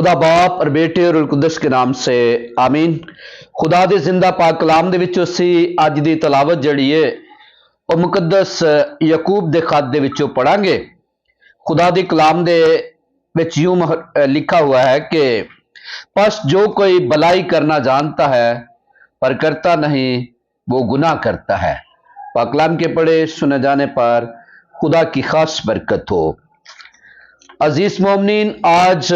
खुदा बाप और बेटे और कुदस के नाम से आमीन। खुदा दे जिंदा पाक कलाम दे विचों असी अज दी तलावत जिहड़ी है वो मुकद्दस यकूब दे खत दे विचों पढ़ांगे। खुदा दे कलाम दे विच यूं लिखा हुआ है कि बस जो कोई भलाई करना जानता है पर करता नहीं वो गुनाह करता है। पाक कलाम के पढ़े सुने जाने पर खुदा की खास बरकत हो। अजीज मोमिनीन, आज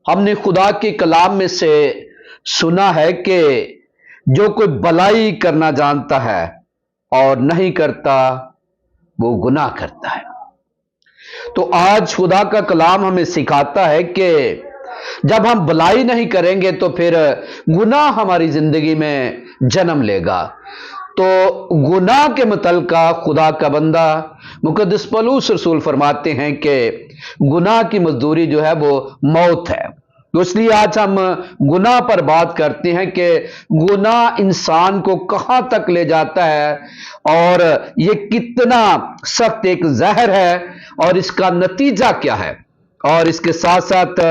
हमने खुदा के कलाम में से सुना है कि जो कोई भलाई करना जानता है और नहीं करता वो गुनाह करता है। तो आज खुदा का कलाम हमें सिखाता है कि जब हम भलाई नहीं करेंगे तो फिर गुनाह हमारी जिंदगी में जन्म लेगा। तो गुनाह के मुतल्लिका खुदा का बंदा मुकद्दस पौलुस रसूल फरमाते हैं कि गुनाह की मजदूरी जो है वो मौत है। तो इसलिए आज हम गुनाह पर बात करते हैं कि गुनाह इंसान को कहां तक ले जाता है और ये कितना सख्त एक जहर है और इसका नतीजा क्या है, और इसके साथ साथ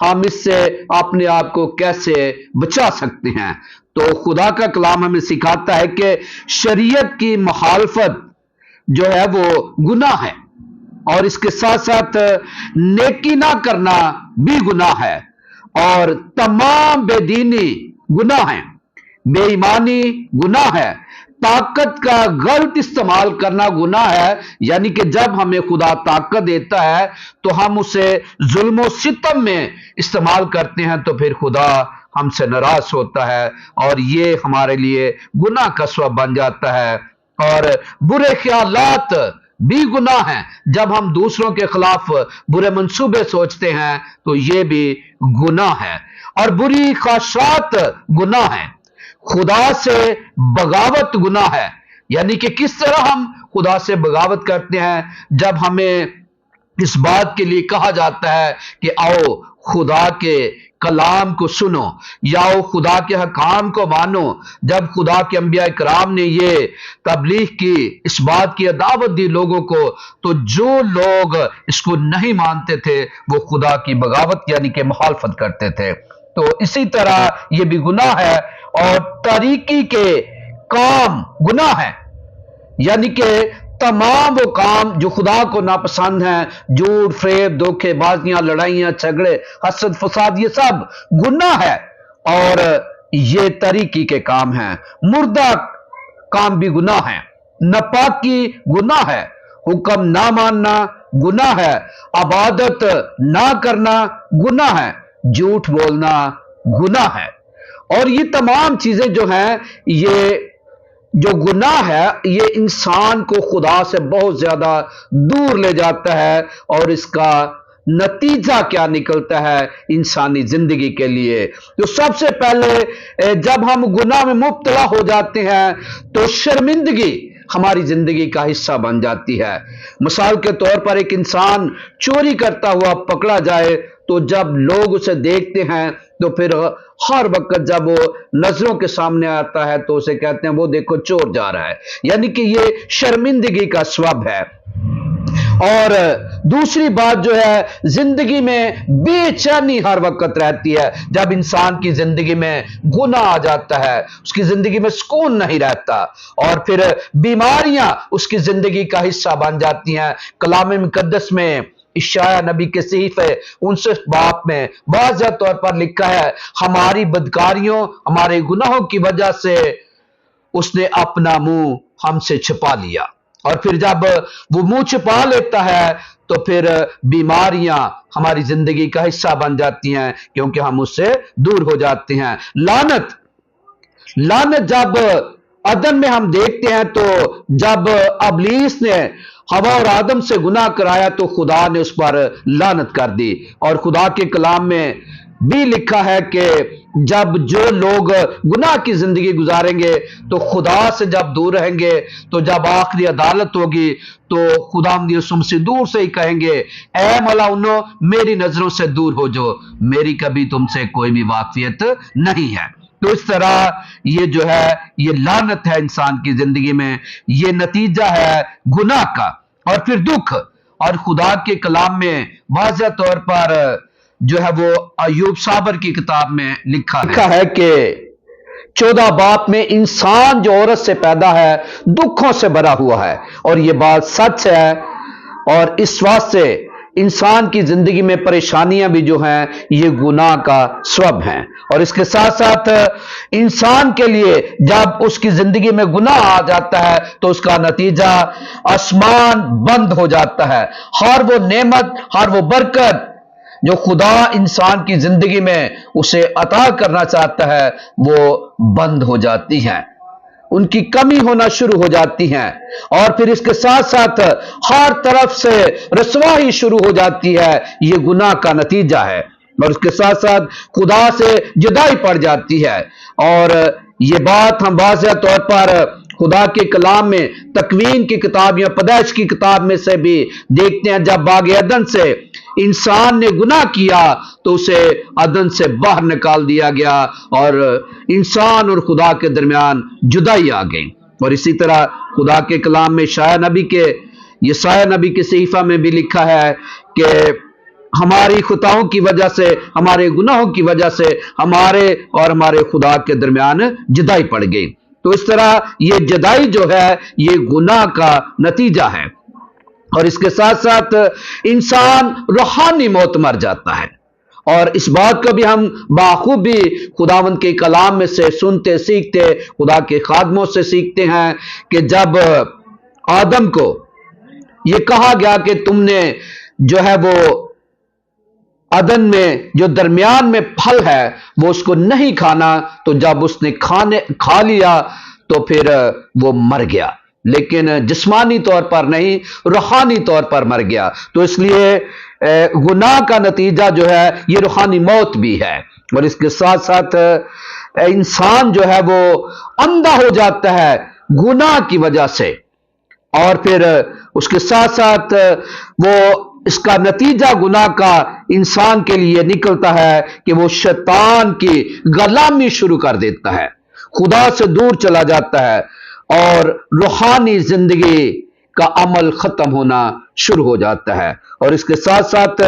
हम इससे अपने आप को कैसे बचा सकते हैं। तो खुदा का कलाम हमें सिखाता है कि शरीयत की मुखालफत जो है वो गुनाह है और इसके साथ साथ नेकी ना करना भी गुनाह है और तमाम बेदीनी गुनाह है, बेईमानी गुनाह है, ताकत का गलत इस्तेमाल करना गुनाह है। यानी कि जब हमें खुदा ताकत देता है तो हम उसे जुल्म सितम में इस्तेमाल करते हैं तो फिर खुदा हमसे नाराज होता है और ये हमारे लिए गुनाह का सबब बन जाता है। और बुरे ख्यालात भी गुनाह हैं। जब हम दूसरों के खिलाफ बुरे मंसूबे सोचते हैं तो ये भी गुनाह है और बुरी ख्वाहिशात गुनाह है। खुदा से बगावत गुनाह है। यानी कि किस तरह हम खुदा से बगावत करते हैं जब हमें इस बात के लिए कहा जाता है कि आओ खुदा के कलाम को सुनो या खुदा के हकाम को मानो। जब खुदा के अंबिया इकराम ने ये तबलीग की, इस बात की दावत दी लोगों को, तो जो लोग इसको नहीं मानते थे वो खुदा की बगावत यानी कि मुखालफत करते थे। तो इसी तरह ये भी गुनाह है और तारीकी के काम गुनाह है। यानी कि तमाम वो काम जो खुदा को नापसंद हैं, झूठ, फरेब, धोखेबाजियां, लड़ाइयां, झगड़े, हसद, फसाद, ये सब गुनाह है और ये तरीकी के काम हैं। मुर्दा काम भी गुनाह है, नापाकी गुनाह है, हुक्म ना मानना गुनाह है, इबादत ना करना गुनाह है, झूठ बोलना गुनाह है। और ये तमाम चीजें जो हैं, ये जो गुनाह है ये इंसान को खुदा से बहुत ज्यादा दूर ले जाता है और इसका नतीजा क्या निकलता है इंसानी जिंदगी के लिए। तो सबसे पहले जब हम गुनाह में मुब्तला हो जाते हैं तो शर्मिंदगी हमारी जिंदगी का हिस्सा बन जाती है। मिसाल के तौर पर एक इंसान चोरी करता हुआ पकड़ा जाए तो जब लोग उसे देखते हैं तो फिर हर वक्त जब वो नजरों के सामने आता है तो उसे कहते हैं वो देखो चोर जा रहा है। यानी कि ये शर्मिंदगी का सबब है। और दूसरी बात जो है, जिंदगी में बेचैनी हर वक्त रहती है। जब इंसान की जिंदगी में गुनाह आ जाता है उसकी जिंदगी में सुकून नहीं रहता और फिर बीमारियां उसकी जिंदगी का हिस्सा बन जाती हैं। कलाम मुकद्दस में इशाया नबी के सहीफे 59 बाब में वाज़ेह तौर पर लिखा है, हमारी बदकारियों, हमारे गुनाहों की वजह से उसने अपना मुंह हमसे छिपा लिया। और फिर जब वो मुंह छिपा लेता है तो फिर बीमारियां हमारी जिंदगी का हिस्सा बन जाती हैं क्योंकि हम उससे दूर हो जाते हैं। लानत जब अदन में हम देखते हैं तो जब अबलीस ने हवा और आदम से गुनाह कराया तो खुदा ने उस पर लानत कर दी। और खुदा के कलाम में भी लिखा है कि जब जो लोग गुनाह की जिंदगी गुजारेंगे तो खुदा से जब दूर रहेंगे तो जब आखिरी अदालत होगी तो खुदा से दूर से ही कहेंगे, ऐ मलाउनो मेरी नजरों से दूर हो जाओ, मेरी कभी तुमसे कोई भी वाकफियत नहीं है। तो इस तरह ये जो है ये लानत है इंसान की जिंदगी में, ये नतीजा है गुनाह का। और फिर दुख, और खुदा के कलाम में वाज़ेह तौर पर جو ہے وہ ایوب صابر کی کتاب میں لکھا ہے کہ 14 باب میں انسان جو عورت سے پیدا ہے دکھوں سے بھرا ہوا ہے، اور یہ بات سچ ہے، اور اس واسطے انسان کی زندگی میں پریشانیاں بھی جو ہیں یہ گناہ کا سبب ہیں، اور اس کے ساتھ ساتھ انسان کے لیے جب اس کی زندگی میں گناہ آ جاتا ہے تو اس کا نتیجہ آسمان بند ہو جاتا ہے، ہر وہ نعمت، ہر وہ برکت جو خدا انسان کی زندگی میں اسے عطا کرنا چاہتا ہے وہ بند ہو جاتی ہیں، ان کی کمی ہونا شروع ہو جاتی ہیں، اور پھر اس کے ساتھ ساتھ ہر طرف سے رسوائی شروع ہو جاتی ہے۔ یہ گناہ کا نتیجہ ہے، اور اس کے ساتھ ساتھ خدا سے جدائی پڑ جاتی ہے، اور یہ بات ہم واضح طور پر خدا کے کلام میں تکوین کی کتاب یا پیدائش کی کتاب میں سے بھی دیکھتے ہیں۔ جب باغ عدن سے انسان نے گناہ کیا تو اسے عدن سے باہر نکال دیا گیا، اور انسان اور خدا کے درمیان جدائی آ گئی۔ اور اسی طرح خدا کے کلام میں یسایہ نبی کے صحیفہ میں بھی لکھا ہے کہ ہماری خطاؤں کی وجہ سے، ہمارے گناہوں کی وجہ سے ہمارے اور ہمارے خدا کے درمیان جدائی پڑ گئی۔ تو اس طرح یہ جدائی جو ہے یہ گناہ کا نتیجہ ہے، اور اس کے ساتھ ساتھ انسان روحانی موت مر جاتا ہے، اور اس بات کو بھی ہم بخوبی خداوند کے کلام میں سے سنتے سیکھتے، خدا کے خادموں سے سیکھتے ہیں کہ جب آدم کو یہ کہا گیا کہ تم نے جو ہے وہ عدن میں جو درمیان میں پھل ہے وہ اس کو نہیں کھانا، تو جب اس نے کھا لیا تو پھر وہ مر گیا، لیکن جسمانی طور پر نہیں، روحانی طور پر مر گیا۔ تو اس لیے گناہ کا نتیجہ جو ہے یہ روحانی موت بھی ہے، اور اس کے ساتھ ساتھ انسان جو ہے وہ اندھا ہو جاتا ہے گناہ کی وجہ سے، اور پھر اس کے ساتھ ساتھ وہ اس کا نتیجہ گناہ کا انسان کے لیے نکلتا ہے کہ وہ شیطان کی غلامی شروع کر دیتا ہے، خدا سے دور چلا جاتا ہے، اور روحانی زندگی کا عمل ختم ہونا شروع ہو جاتا ہے، اور اس کے ساتھ ساتھ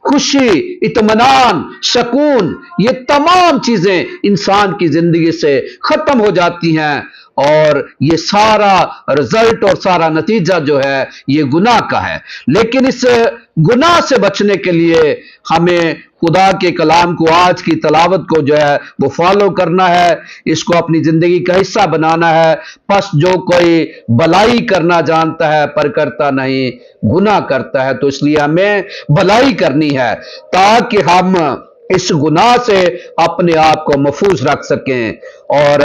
خوشی، اطمینان، سکون، یہ تمام چیزیں انسان کی زندگی سے ختم ہو جاتی ہیں، اور یہ سارا رزلٹ اور سارا نتیجہ جو ہے یہ گناہ کا ہے۔ لیکن اس گناہ سے بچنے کے لیے ہمیں خدا کے کلام کو، آج کی تلاوت کو جو ہے وہ فالو کرنا ہے، اس کو اپنی زندگی کا حصہ بنانا ہے۔ پس جو کوئی بھلائی کرنا جانتا ہے پر کرتا نہیں، گناہ کرتا ہے، تو اس لیے ہمیں بھلائی کرنی ہے تاکہ ہم اس گناہ سے اپنے آپ کو محفوظ رکھ سکیں، اور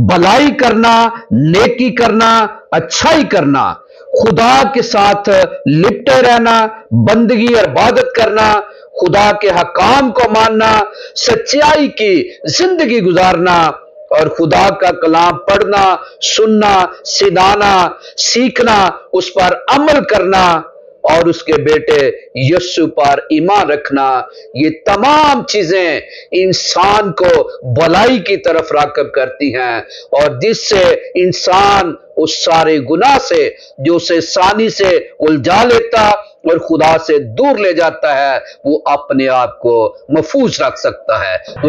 بھلائی کرنا، نیکی کرنا، اچھائی کرنا، خدا کے ساتھ لپٹے رہنا، بندگی اور عبادت کرنا، خدا کے حکام کو ماننا، سچائی کی زندگی گزارنا، اور خدا کا کلام پڑھنا، سننا، سنانا، سیکھنا، اس پر عمل کرنا، اور اس کے بیٹے یسوع پر ایمان رکھنا، یہ تمام چیزیں انسان کو بھلائی کی طرف راغب کرتی ہیں، اور جس سے انسان اس سارے گناہ سے جو اسے آسانی سے الجھا لیتا اور خدا سے دور لے جاتا ہے، وہ اپنے آپ کو محفوظ رکھ سکتا ہے۔ تو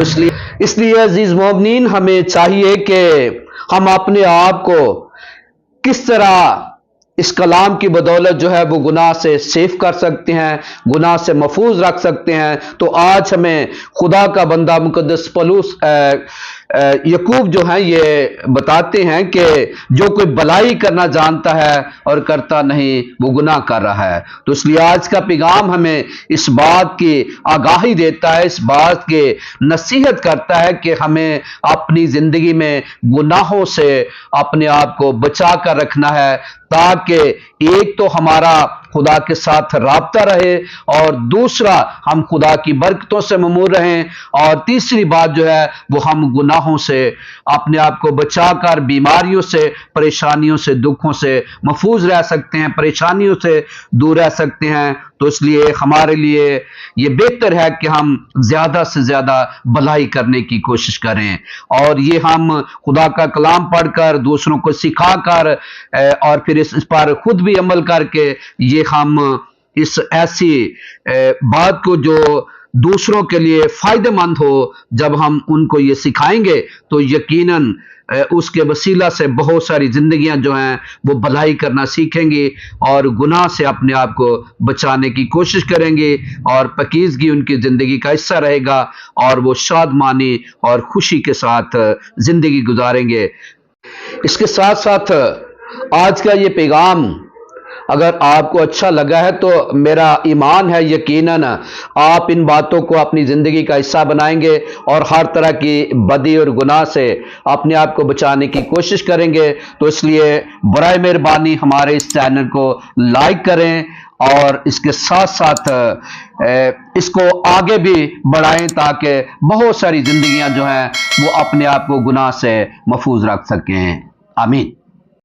اس لیے عزیز مومنین، ہمیں چاہیے کہ ہم اپنے آپ کو کس طرح اس کلام کی بدولت جو ہے وہ گناہ سے سیف کر سکتے ہیں، گناہ سے محفوظ رکھ سکتے ہیں۔ تو آج ہمیں خدا کا بندہ مقدس پولس یعقوب جو ہیں یہ بتاتے ہیں کہ جو کوئی بھلائی کرنا جانتا ہے اور کرتا نہیں وہ گناہ کر رہا ہے۔ تو اس لیے آج کا پیغام ہمیں اس بات کی آگاہی دیتا ہے، اس بات کی نصیحت کرتا ہے کہ ہمیں اپنی زندگی میں گناہوں سے اپنے آپ کو بچا کر رکھنا ہے، تاکہ ایک تو ہمارا خدا کے ساتھ رابطہ رہے، اور دوسرا ہم خدا کی برکتوں سے ممور رہیں، اور تیسری بات جو ہے وہ ہم گناہوں سے اپنے آپ کو بچا کر بیماریوں سے، پریشانیوں سے، دکھوں سے محفوظ رہ سکتے ہیں، پریشانیوں سے دور رہ سکتے ہیں۔ تو اس لیے ہمارے لیے یہ بہتر ہے کہ ہم زیادہ سے زیادہ بھلائی کرنے کی کوشش کریں، اور یہ ہم خدا کا کلام پڑھ کر، دوسروں کو سکھا کر، اور پھر اس پر خود بھی عمل کر کے، یہ ہم اس ایسی بات کو جو दूसरों के लिए फायदेमंद हो। जब हम उनको ये सिखाएंगे तो यकीनन उसके वसीला से बहुत सारी जिंदगियां जो हैं वो भलाई करना सीखेंगी और गुनाह से अपने आप को बचाने की कोशिश करेंगे और पाकीज़गी उनकी जिंदगी का हिस्सा रहेगा और वो शादमानी और खुशी के साथ जिंदगी गुजारेंगे। इसके साथ साथ आज का ये पैगाम अगर आपको अच्छा लगा है तो मेरा ईमान है यकीनन आप इन बातों को अपनी ज़िंदगी का हिस्सा बनाएंगे और हर तरह की बदी और गुनाह से अपने आप को बचाने की कोशिश करेंगे। तो इसलिए बराए मेहरबानी हमारे इस चैनल को लाइक करें और इसके साथ साथ इसको आगे भी बढ़ाएं ताकि बहुत सारी ज़िंदगियां जो हैं वो अपने आप को गुनाह से महफूज रख सकें। आमीन।